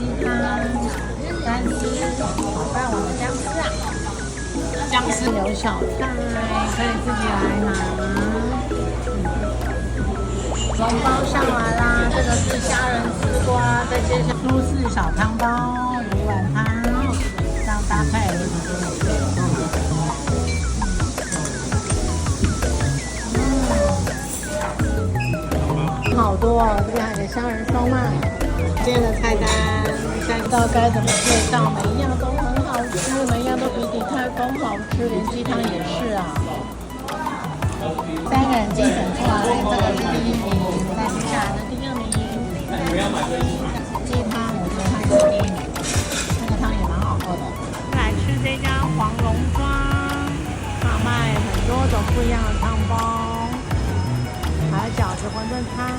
鸡汤，干丝，好霸王的姜丝啊！姜丝有小菜，可以自己来拿。笼包上来啦，这个是虾仁丝瓜，再接下苏式小汤包，鱼丸汤，这样搭配。好多哦，这边还有虾仁烧麦。今天的菜单，现在不知道该怎么介绍，每一样都很好吃，每一样都比鼎泰丰好吃，连鸡汤也是啊。3个人精选出来，这个是第1名，再接下来的第2名。鸡汤我觉得它是第1名，那个汤也蛮好喝的。来吃这家黄龙庄，它卖很多种不一样的汤包，还有饺子、馄饨汤。